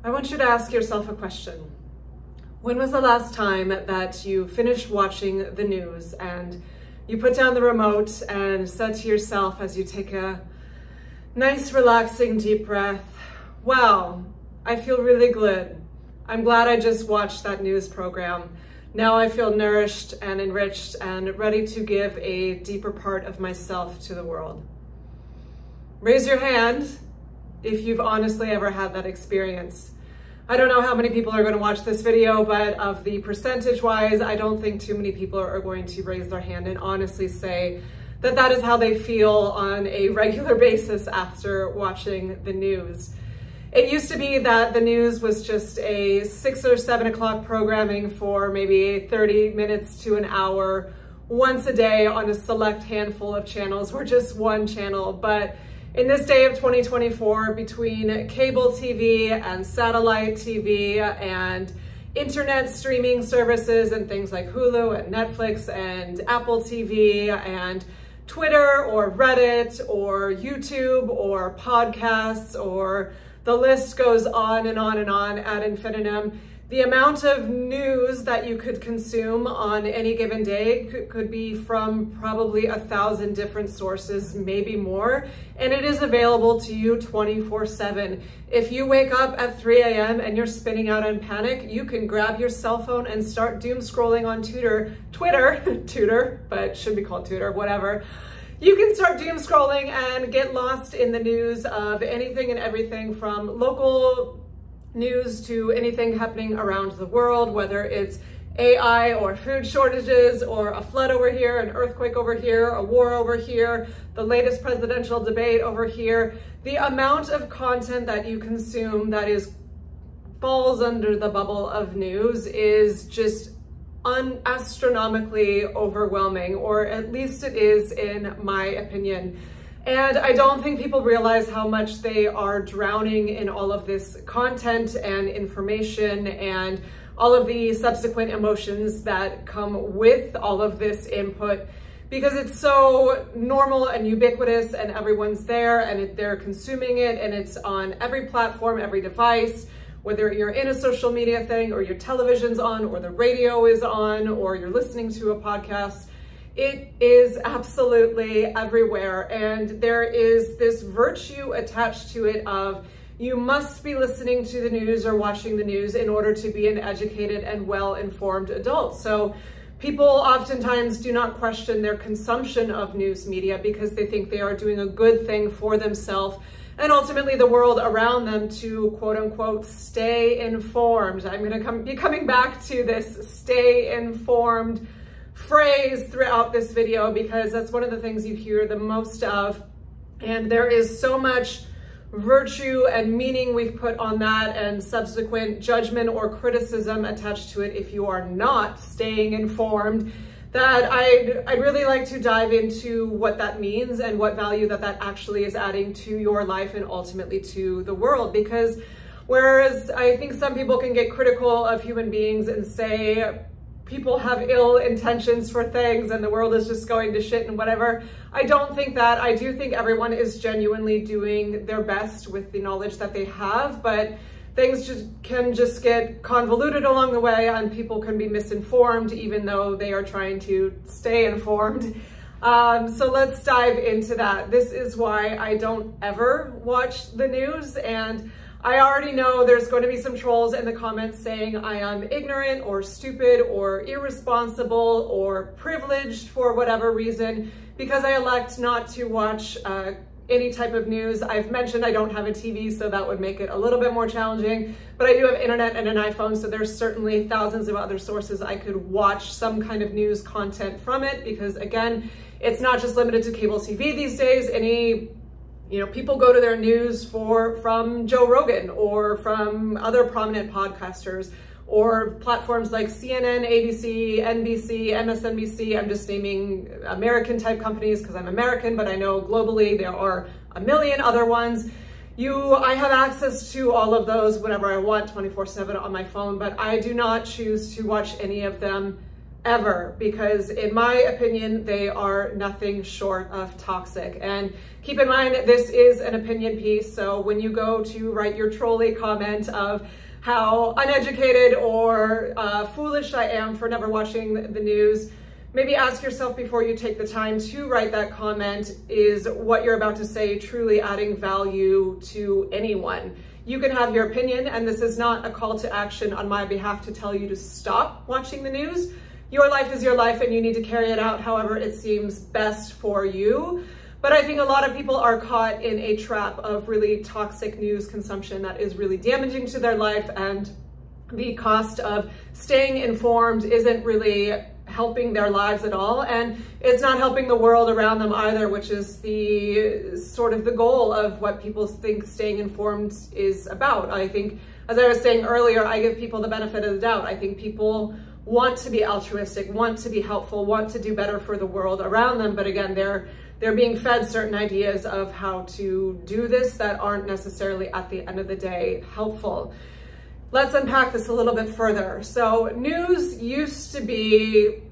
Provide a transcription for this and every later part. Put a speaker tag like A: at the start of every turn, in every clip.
A: I want you to ask yourself a question. When was the last time that you finished watching the news and you put down the remote and said to yourself as you take a nice, relaxing, deep breath, wow, I feel really good. I'm glad I just watched that news program. Now I feel nourished and enriched and ready to give a deeper part of myself to the world. Raise your hand if you've honestly ever had that experience. I don't know how many people are going to watch this video, but of the percentage-wise, I don't think too many people are going to raise their hand and honestly say that that is how they feel on a regular basis after watching the news. It used to be that the news was just a 6 or 7 o'clock programming for maybe 30 minutes to an hour once a day on a select handful of channels or just one channel. But in this day of 2024, between cable TV and satellite TV and internet streaming services and things like Hulu and Netflix and Apple TV and Twitter or Reddit or YouTube or podcasts, or the list goes on and on and on ad infinitum. The amount of news that you could consume on any given day could be from probably 1,000 different sources, maybe more, and it is available to you 24/7. If you wake up at 3 a.m. and you're spinning out in panic, you can grab your cell phone and start doom scrolling on Twitter, but it should be called Twitter, whatever. You can start doom scrolling and get lost in the news of anything and everything from local news to anything happening around the world, whether it's AI or food shortages or a flood over here, an earthquake over here, a war over here, the latest presidential debate over here. The amount of content that you consume that falls under the bubble of news is just astronomically overwhelming, or at least it is in my opinion. And I don't think people realize how much they are drowning in all of this content and information and all of the subsequent emotions that come with all of this input, because it's so normal and ubiquitous and everyone's there and they're consuming it, and it's on every platform, every device, whether you're in a social media thing or your television's on or the radio is on or you're listening to a podcast. It is absolutely everywhere, and there is this virtue attached to it of you must be listening to the news or watching the news in order to be an educated and well-informed adult. So people oftentimes do not question their consumption of news media because they think they are doing a good thing for themselves and ultimately the world around them to quote unquote stay informed. I'm going to be coming back to this stay informed phrase throughout this video because that's one of the things you hear the most of, and there is so much virtue and meaning we've put on that and subsequent judgment or criticism attached to it if you are not staying informed, that I'd really like to dive into what that means and what value that actually is adding to your life and ultimately to the world. Because whereas I think some people can get critical of human beings and say people have ill intentions for things and the world is just going to shit and whatever, I don't think that. I do think everyone is genuinely doing their best with the knowledge that they have, but things can just get convoluted along the way and people can be misinformed even though they are trying to stay informed. So let's dive into that. This is why I don't ever watch the news, and I already know there's going to be some trolls in the comments saying I am ignorant or stupid or irresponsible or privileged for whatever reason because I elect not to watch any type of news. I've mentioned I don't have a TV, so that would make it a little bit more challenging, but I do have internet and an iPhone, so there's certainly thousands of other sources I could watch some kind of news content from it, because again, it's not just limited to cable TV these days. People go to their news from Joe Rogan or from other prominent podcasters or platforms like CNN, ABC, NBC, MSNBC. I'm just naming American type companies because I'm American, but I know globally there are a million other ones. I have access to all of those whenever I want, 24/7 on my phone, but I do not choose to watch any of them ever, because in my opinion, they are nothing short of toxic. And keep in mind, this is an opinion piece. So when you go to write your trolley comment of how uneducated or foolish I am for never watching the news, maybe ask yourself before you take the time to write that comment, is what you're about to say truly adding value to anyone? You can have your opinion, and this is not a call to action on my behalf to tell you to stop watching the news. Your life is your life, and you need to carry it out however it seems best for you. But I think a lot of people are caught in a trap of really toxic news consumption that is really damaging to their life, and the cost of staying informed isn't really helping their lives at all, and it's not helping the world around them either, which is the sort of the goal of what people think staying informed is about. I think, as I was saying earlier, I give people the benefit of the doubt. I think people want to be altruistic, want to be helpful, want to do better for the world around them, but again, they're being fed certain ideas of how to do this that aren't necessarily at the end of the day helpful. Let's unpack this a little bit further. So news used to be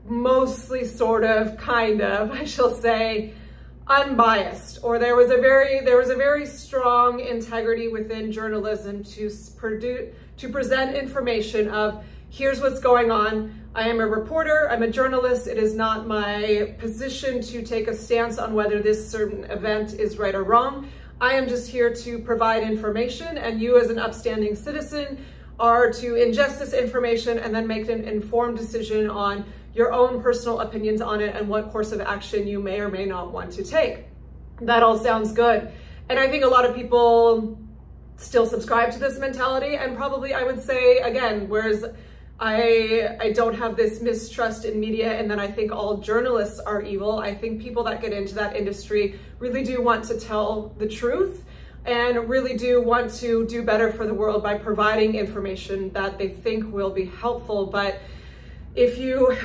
A: mostly sort of, kind of, I shall say, unbiased, or there was a very strong integrity within journalism to present information of, here's what's going on. I am a reporter, I'm a journalist. It is not my position to take a stance on whether this certain event is right or wrong. I am just here to provide information, and you as an upstanding citizen are to ingest this information and then make an informed decision on your own personal opinions on it and what course of action you may or may not want to take. That all sounds good. And I think a lot of people still subscribe to this mentality, and probably I would say, again, whereas I don't have this mistrust in media and then I think all journalists are evil, I think people that get into that industry really do want to tell the truth and really do want to do better for the world by providing information that they think will be helpful. But if you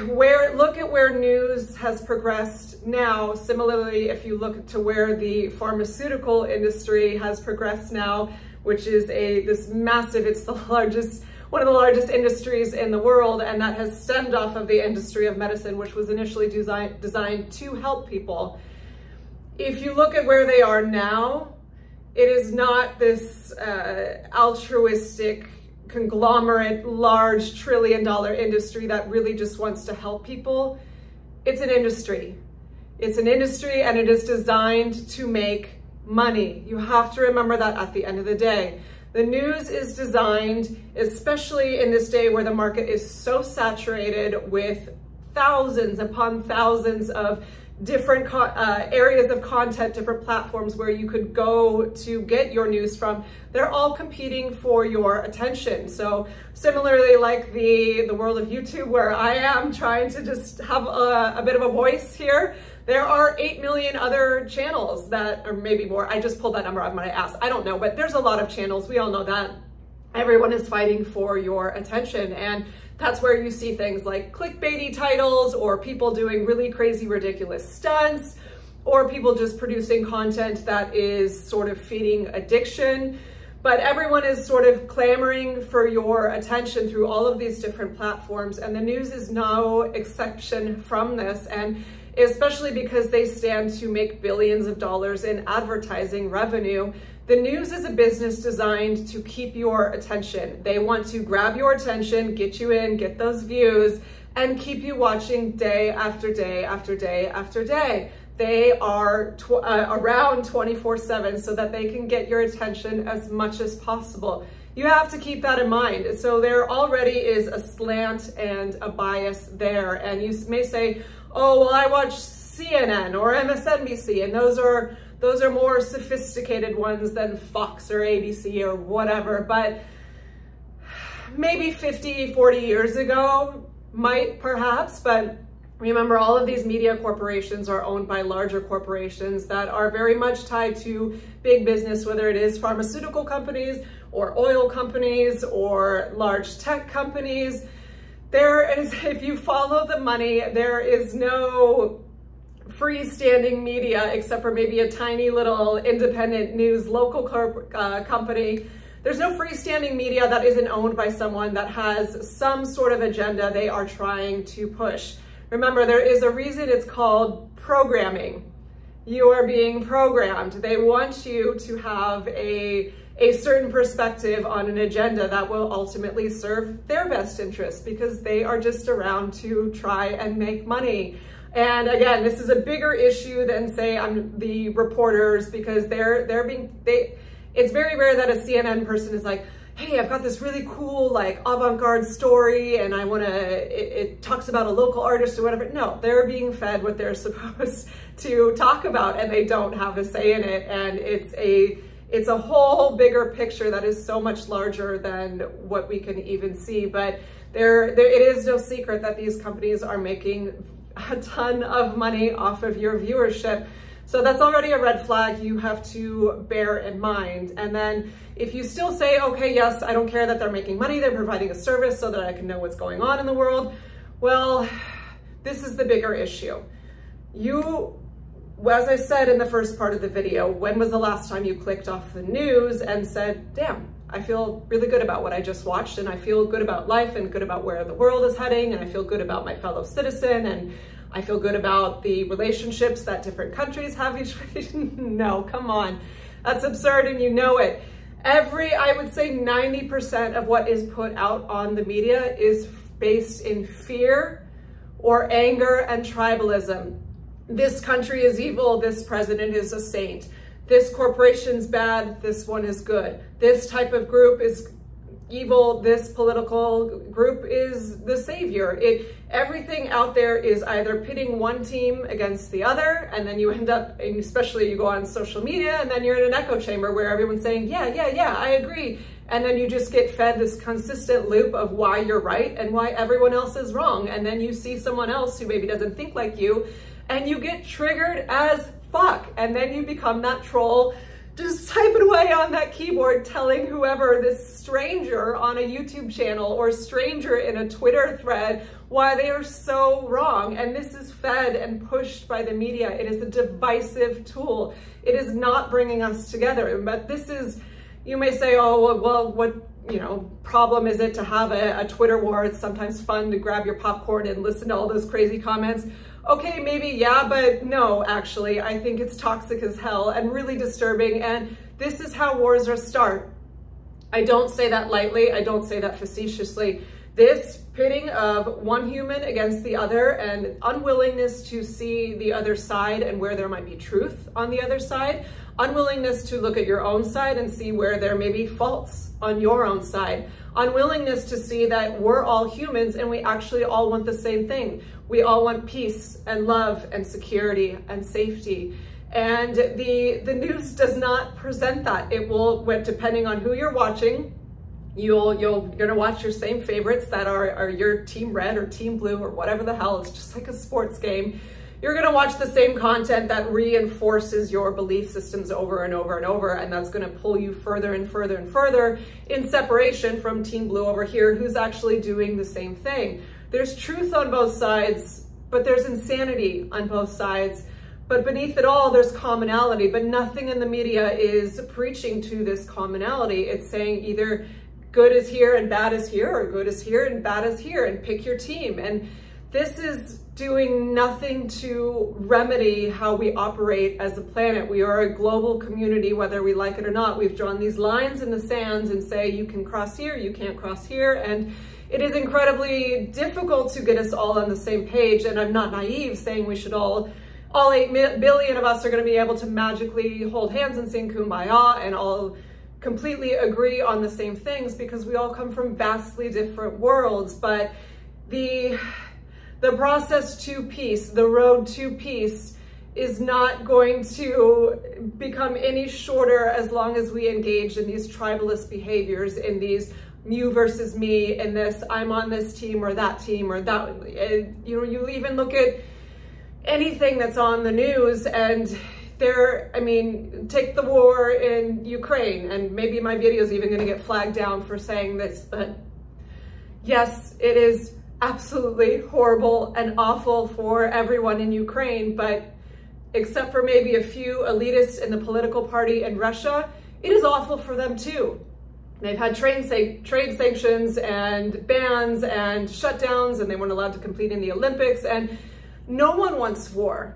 A: look at where news has progressed now, similarly, if you look to where the pharmaceutical industry has progressed now, which is this massive, it's one of the largest industries in the world, and that has stemmed off of the industry of medicine, which was initially designed to help people. If you look at where they are now, it is not this altruistic conglomerate, large trillion-dollar industry that really just wants to help people. It's an industry. It's an industry, and it is designed to make money. You have to remember that at the end of the day. The news is designed, especially in this day where the market is so saturated with thousands upon thousands of different areas of content, different platforms where you could go to get your news from. They're all competing for your attention. So similarly, like the world of YouTube, where I am trying to just have a bit of a voice here, there are 8 million other channels that, or maybe more. I just pulled that number out of my ass. I don't know, but there's a lot of channels. We all know that. Everyone is fighting for your attention. And that's where you see things like clickbaity titles, or people doing really crazy, ridiculous stunts, or people just producing content that is sort of feeding addiction. But everyone is sort of clamoring for your attention through all of these different platforms. And the news is no exception from this. And especially because they stand to make billions of dollars in advertising revenue. The news is a business designed to keep your attention. They want to grab your attention, get you in, get those views, and keep you watching day after day after day after day. They are around 24/7 so that they can get your attention as much as possible. You have to keep that in mind. So there already is a slant and a bias there. And you may say, oh, well, I watch CNN or MSNBC, and those are more sophisticated ones than Fox or ABC or whatever. But maybe 50, 40 years ago, perhaps, but remember, all of these media corporations are owned by larger corporations that are very much tied to big business, whether it is pharmaceutical companies or oil companies or large tech companies. If you follow the money, there is no freestanding media except for maybe a tiny little independent news local company there's no freestanding media that isn't owned by someone that has some sort of agenda they are trying to push. Remember, there is a reason it's called programming. You are being programmed. They want you to have a certain perspective on an agenda that will ultimately serve their best interests, because they are just around to try and make money. And again, this is a bigger issue than, say, the reporters, because it's very rare that a CNN person is like, hey, I've got this really cool, like, avant-garde story and it talks about a local artist or whatever. No, they're being fed what they're supposed to talk about, and they don't have a say in it. And it's a whole bigger picture that is so much larger than what we can even see. But it is no secret that these companies are making a ton of money off of your viewership. So that's already a red flag you have to bear in mind. And then if you still say, okay, yes, I don't care that they're making money, they're providing a service so that I can know what's going on in the world. Well, this is the bigger issue. As I said in the first part of the video, when was the last time you clicked off the news and said, damn, I feel really good about what I just watched, and I feel good about life and good about where the world is heading, and I feel good about my fellow citizen, and I feel good about the relationships that different countries have each other. No, come on. That's absurd, and you know it. I would say 90% of what is put out on the media is based in fear or anger and tribalism. This country is evil, this president is a saint. This corporation's bad, this one is good. This type of group is evil, this political group is the savior. Everything out there is either pitting one team against the other, and then you end up, and especially you go on social media, and then you're in an echo chamber where everyone's saying, yeah, I agree. And then you just get fed this consistent loop of why you're right and why everyone else is wrong. And then you see someone else who maybe doesn't think like you, and you get triggered as fuck. And then you become that troll, just typing away on that keyboard, telling whoever, this stranger on a YouTube channel or stranger in a Twitter thread, why they are so wrong. And this is fed and pushed by the media. It is a divisive tool. It is not bringing us together. But this is, you may say, oh, well, what, problem is it to have a Twitter war? It's sometimes fun to grab your popcorn and listen to all those crazy comments. Okay, maybe, yeah, but no, actually, I think it's toxic as hell and really disturbing. And this is how wars start. I don't say that lightly. I don't say that facetiously. This pitting of one human against the other and unwillingness to see the other side and where there might be truth on the other side, unwillingness to look at your own side and see where there may be faults on your own side, unwillingness to see that we're all humans and we actually all want the same thing. We all want peace and love and security and safety. And the news does not present that. It will, depending on who you're watching, you're gonna watch your same favorites that are your team red or team blue or whatever the hell. It's just like a sports game. You're gonna watch the same content that reinforces your belief systems over and over and over, and that's gonna pull you further and further and further in separation from team blue over here, who's actually doing the same thing. There's truth on both sides, but there's insanity on both sides. But beneath it all, there's commonality, but nothing in the media is preaching to this commonality. It's saying either good is here and bad is here, or good is here and bad is here, and pick your team. And this is doing nothing to remedy how we operate as a planet. We are a global community, whether we like it or not. We've drawn these lines in the sands and say, you can cross here, you can't cross here. And it is incredibly difficult to get us all on the same page. And I'm not naive saying we should all 8 billion of us are going to be able to magically hold hands and sing Kumbaya and all completely agree on the same things, because we all come from vastly different worlds. But the process to peace, the road to peace, is not going to become any shorter as long as we engage in these tribalist behaviors, in these you versus me, in this I'm on this team or that team or that. You even look at anything that's on the news, and take the war in Ukraine, and maybe my video is even going to get flagged down for saying this, but yes, it is absolutely horrible and awful for everyone in Ukraine, but except for maybe a few elitists in the political party in Russia, it is awful for them too. They've had trade sanctions and bans and shutdowns, and they weren't allowed to compete in the Olympics, and no one wants war.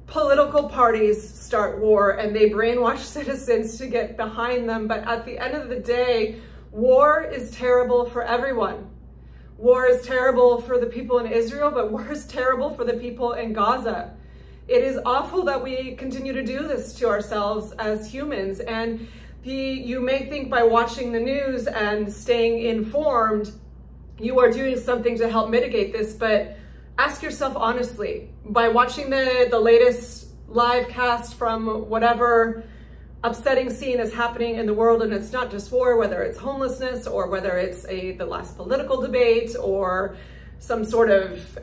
A: Political parties start war and they brainwash citizens to get behind them, but at the end of the day, war is terrible for everyone. War is terrible for the people in Israel, but war is terrible for the people in Gaza. It is awful that we continue to do this to ourselves as humans, and you may think by watching the news and staying informed, you are doing something to help mitigate this, but ask yourself honestly, by watching the latest live cast from whatever upsetting scene is happening in the world, and it's not just war, whether it's homelessness or whether it's the last political debate or some sort of,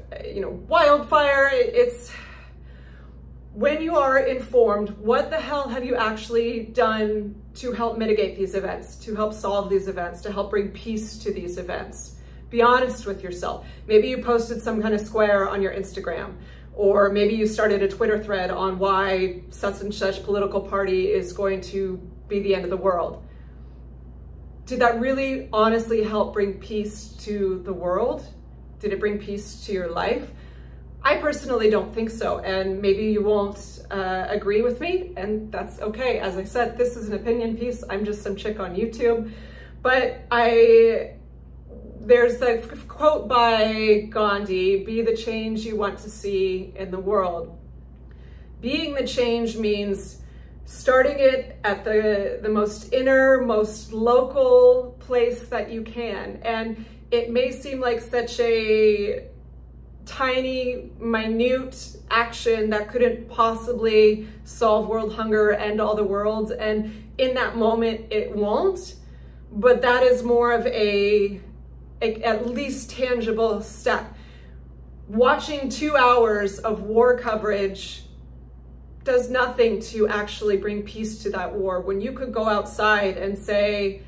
A: wildfire, it's when you are informed, what the hell have you actually done to help mitigate these events, to help solve these events, to help bring peace to these events? Be honest with yourself. Maybe you posted some kind of square on your Instagram, or maybe you started a Twitter thread on why such and such political party is going to be the end of the world. Did that really honestly help bring peace to the world? Did it bring peace to your life? I personally don't think so, and maybe you won't agree with me, and that's okay. As I said, this is an opinion piece. I'm just some chick on YouTube, but there's the quote by Gandhi, "Be the change you want to see in the world." Being the change means starting it at the most inner, most local place that you can. And it may seem like such a tiny, minute action that couldn't possibly solve world hunger, end all the world. And in that moment, it won't. But that is more of a at least tangible step. Watching 2 hours of war coverage does nothing to actually bring peace to that war, when you could go outside and say,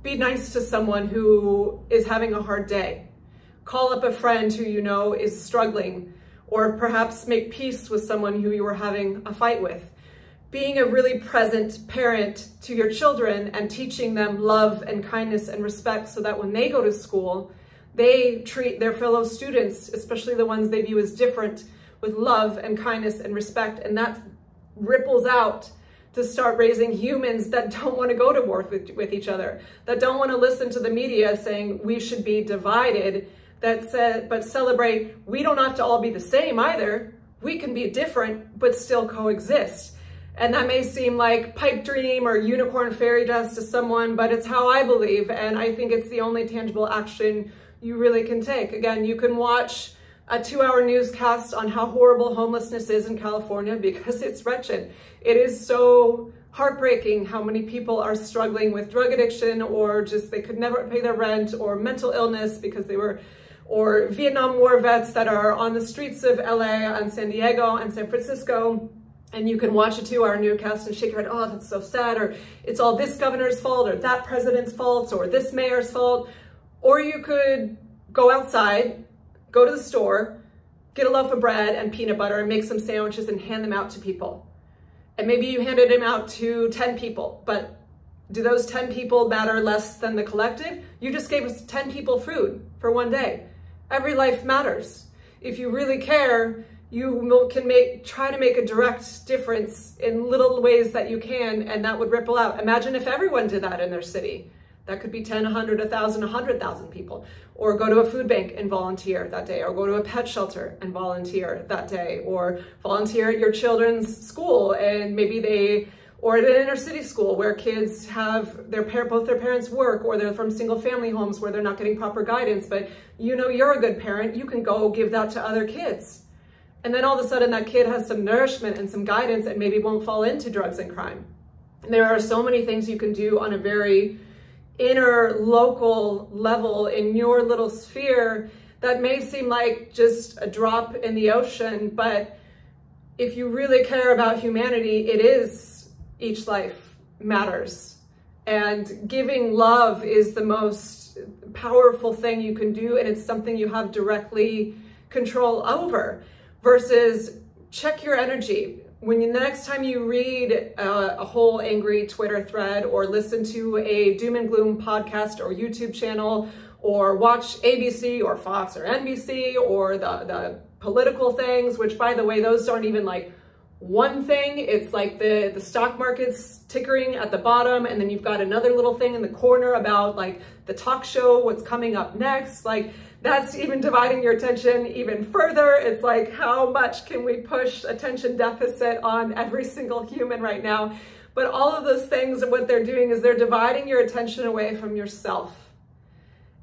A: be nice to someone who is having a hard day. Call up a friend who you know is struggling, or perhaps make peace with someone who you were having a fight with. Being a really present parent to your children and teaching them love and kindness and respect, so that when they go to school, they treat their fellow students, especially the ones they view as different, with love and kindness and respect. And that ripples out to start raising humans that don't want to go to war with each other, that don't want to listen to the media saying we should be divided, but celebrate we don't have to all be the same either. We can be different, but still coexist. And that may seem like pipe dream or unicorn fairy dust to someone, but it's how I believe. And I think it's the only tangible action you really can take. Again, you can watch a 2-hour newscast on how horrible homelessness is in California, because it's wretched. It is so heartbreaking how many people are struggling with drug addiction, or just they could never pay their rent, or mental illness because or Vietnam War vets that are on the streets of LA and San Diego and San Francisco. And you can watch a 2-hour newscast and shake your head, oh, that's so sad, or it's all this governor's fault, or that president's fault, or this mayor's fault. Or you could go outside, go to the store, get a loaf of bread and peanut butter and make some sandwiches and hand them out to people. And maybe you handed them out to 10 people, but do those 10 people matter less than the collective? You just gave us 10 people food for one day. Every life matters. If you really care, you can try to make a direct difference in little ways that you can, and that would ripple out. Imagine if everyone did that in their city. That could be 10, 100, 1,000, 100,000 people. Or go to a food bank and volunteer that day, or go to a pet shelter and volunteer that day, or volunteer at your children's school, and or at an inner city school where kids have both their parents work, or they're from single family homes where they're not getting proper guidance, but you know you're a good parent, you can go give that to other kids. And then all of a sudden that kid has some nourishment and some guidance and maybe won't fall into drugs and crime. And there are so many things you can do on a very inner local level in your little sphere that may seem like just a drop in the ocean, but if you really care about humanity, it is each life matters. And giving love is the most powerful thing you can do, and it's something you have directly control over. Versus check your energy. next time you read a whole angry Twitter thread or listen to a doom and gloom podcast or YouTube channel or watch ABC or Fox or NBC or the political things, which by the way, those aren't even like one thing. It's like the stock market's tickering at the bottom, and then you've got another little thing in the corner about like the talk show, what's coming up next. Like that's even dividing your attention even further. It's like, how much can we push attention deficit on every single human right now? But all of those things, what they're doing is they're dividing your attention away from yourself.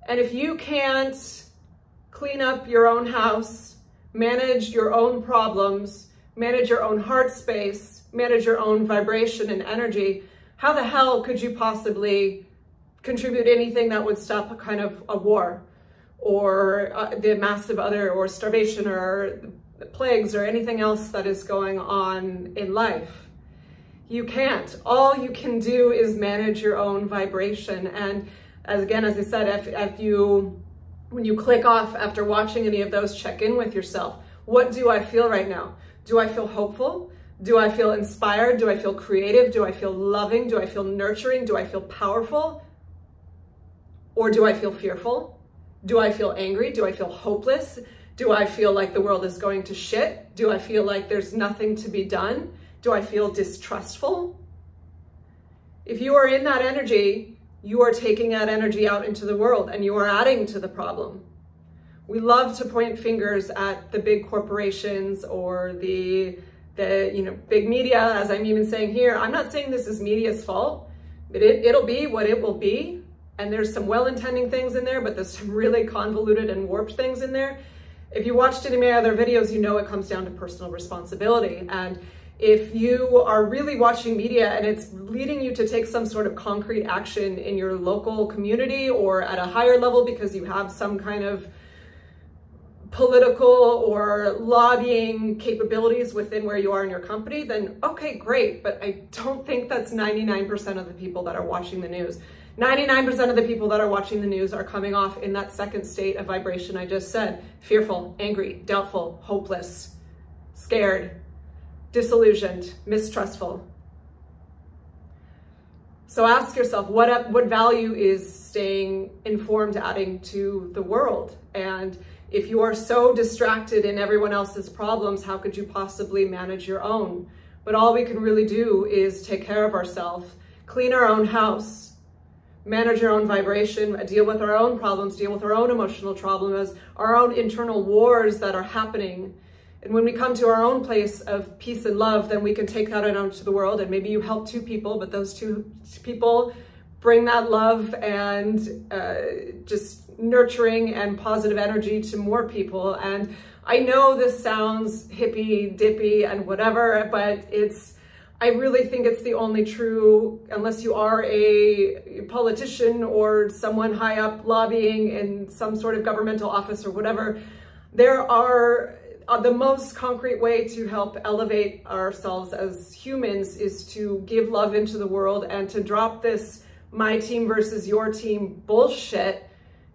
A: And if you can't clean up your own house, manage your own problems, manage your own heart space, manage your own vibration and energy, how the hell could you possibly contribute anything that would stop a kind of a war or the massive other, or starvation or plagues or anything else that is going on in life? You can't. All you can do is manage your own vibration. And as I said, when you click off after watching any of those, check in with yourself. What do I feel right now? Do I feel hopeful? Do I feel inspired? Do I feel creative? Do I feel loving? Do I feel nurturing? Do I feel powerful? Or do I feel fearful? Do I feel angry? Do I feel hopeless? Do I feel like the world is going to shit? Do I feel like there's nothing to be done? Do I feel distrustful? If you are in that energy, you are taking that energy out into the world and you are adding to the problem. We love to point fingers at the big corporations or the big media, as I'm even saying here. I'm not saying this is media's fault. It'll be what it will be. And there's some well-intending things in there, but there's some really convoluted and warped things in there. If you watched any of my other videos, you know it comes down to personal responsibility. And if you are really watching media and it's leading you to take some sort of concrete action in your local community or at a higher level because you have some kind of political or lobbying capabilities within where you are in your company, then okay, great. But I don't think that's 99% of the people that are watching the news. 99% of the people that are watching the news are coming off in that second state of vibration I just said: fearful, angry, doubtful, hopeless, scared, disillusioned, mistrustful. So ask yourself, what value is staying informed adding to the world? And if you are so distracted in everyone else's problems, how could you possibly manage your own? But all we can really do is take care of ourselves, clean our own house, manage our own vibration, deal with our own problems, deal with our own emotional problems, our own internal wars that are happening. And when we come to our own place of peace and love, then we can take that out into the world. And maybe you help 2 people, but those 2 people bring that love and just nurturing and positive energy to more people. And I know this sounds hippy dippy and whatever, but I really think it's the only true, unless you are a politician or someone high up lobbying in some sort of governmental office or whatever. There are the most concrete way to help elevate ourselves as humans is to give love into the world and to drop this my team versus your team bullshit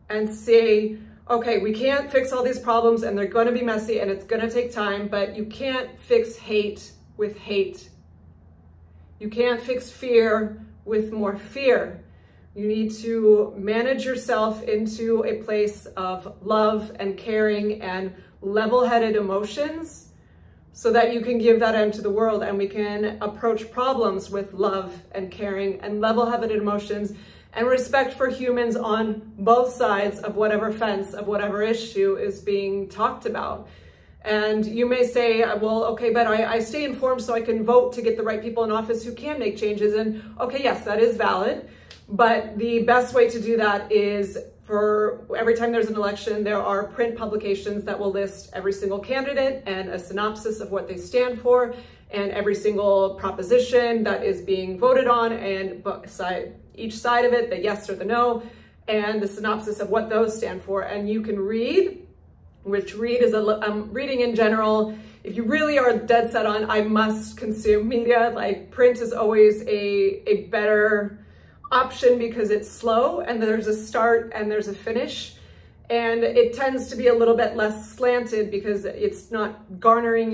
A: and say, okay, we can't fix all these problems and they're going to be messy and it's going to take time, but you can't fix hate with hate. You can't fix fear with more fear. You need to manage yourself into a place of love and caring and level-headed emotions so that you can give that into the world and we can approach problems with love and caring and level-headed emotions and respect for humans on both sides of whatever fence, of whatever issue is being talked about. And you may say, well, okay, but I stay informed so I can vote to get the right people in office who can make changes. And okay, yes, that is valid. But the best way to do that is for every time there's an election, there are print publications that will list every single candidate and a synopsis of what they stand for and every single proposition that is being voted on and each side of it, the yes or the no, and the synopsis of what those stand for. And you can read, which reading in general. If you really are dead set on, I must consume media, like print is always a better option because it's slow and there's a start and there's a finish. And it tends to be a little bit less slanted because it's not garnering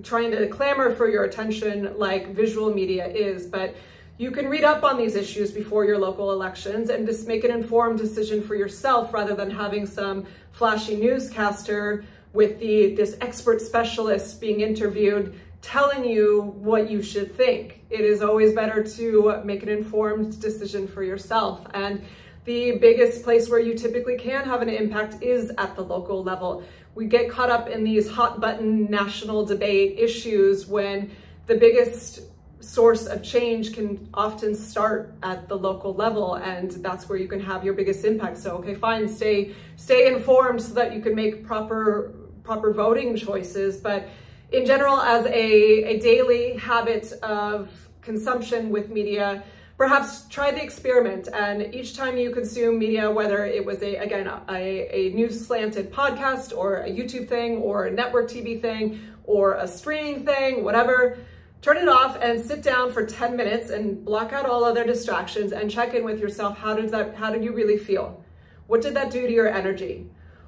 A: trying to clamor for your attention like visual media is. But you can read up on these issues before your local elections and just make an informed decision for yourself rather than having some flashy newscaster with this expert specialist being interviewed telling you what you should think. It is always better to make an informed decision for yourself. And the biggest place where you typically can have an impact is at the local level. We get caught up in these hot button national debate issues when the biggest source of change can often start at the local level, and that's where you can have your biggest impact. So, okay, fine, stay informed so that you can make proper voting choices. But in general, as a daily habit of consumption with media, perhaps try the experiment, and each time you consume media, whether it was a news slanted podcast or a YouTube thing or a network TV thing or a streaming thing, whatever, turn it off and sit down for 10 minutes and block out all other distractions and check in with yourself. How did you really feel? What did that do to your energy?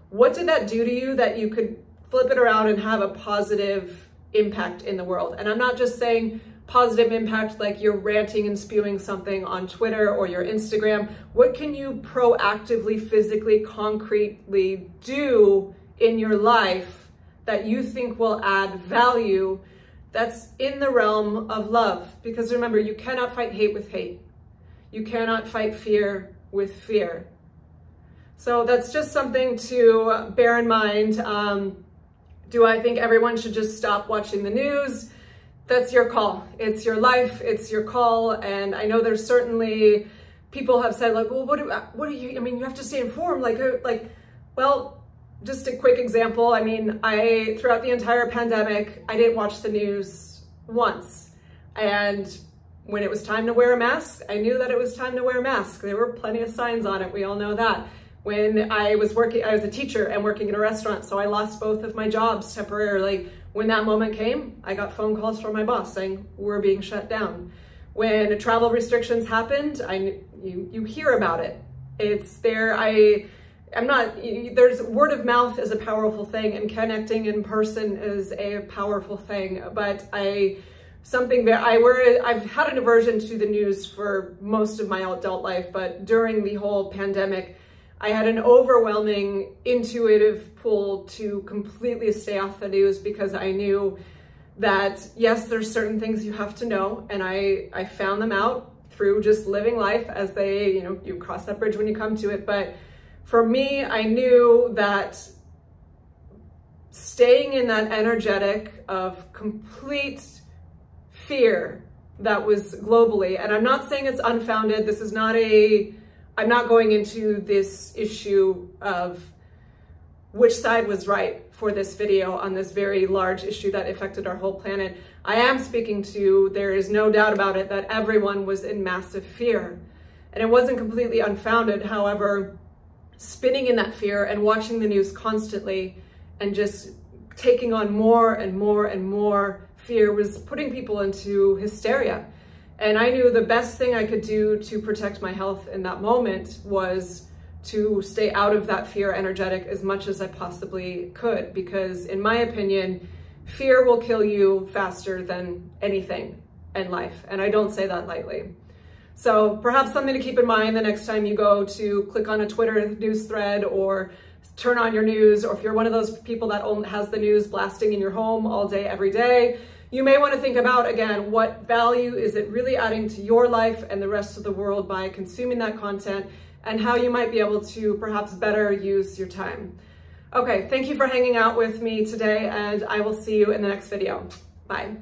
A: What did that do to you that you could flip it around and have a positive impact in the world? And I'm not just saying positive impact like you're ranting and spewing something on Twitter or your Instagram. What can you proactively, physically, concretely do in your life that you think will add value that's in the realm of love? Because remember, you cannot fight hate with hate. You cannot fight fear with fear. So that's just something to bear in mind. Do I think everyone should just stop watching the news? That's your call. It's your life, it's your call. And I know there's certainly people have said like, well, what do you, I mean, you have to stay informed. Well, just a quick example. I mean, throughout the entire pandemic, I didn't watch the news once. And when it was time to wear a mask, I knew that it was time to wear a mask. There were plenty of signs on it. We all know that. When I was a teacher and working in a restaurant, so I lost both of my jobs temporarily. When that moment came, I got phone calls from my boss saying, we're being shut down. When travel restrictions happened, you hear about it. It's there. There's word of mouth is a powerful thing, and connecting in person is a powerful thing. But I've had an aversion to the news for most of my adult life, but during the whole pandemic, I had an overwhelming intuitive pull to completely stay off the news because I knew that, yes, there's certain things you have to know, and I found them out through just living life as you cross that bridge when you come to it. But for me, I knew that staying in that energetic of complete fear that was globally, and I'm not saying it's unfounded. This is not I'm not going into this issue of which side was right for this video on this very large issue that affected our whole planet. I am speaking to, there is no doubt about it, that everyone was in massive fear. And it wasn't completely unfounded. However, spinning in that fear and watching the news constantly and just taking on more and more and more fear was putting people into hysteria. And I knew the best thing I could do to protect my health in that moment was to stay out of that fear energetic as much as I possibly could, because in my opinion, fear will kill you faster than anything in life. And I don't say that lightly. So perhaps something to keep in mind the next time you go to click on a Twitter news thread or turn on your news, or if you're one of those people that has the news blasting in your home all day, every day, you may want to think about, again, what value is it really adding to your life and the rest of the world by consuming that content, and how you might be able to perhaps better use your time. Okay, thank you for hanging out with me today, and I will see you in the next video. Bye.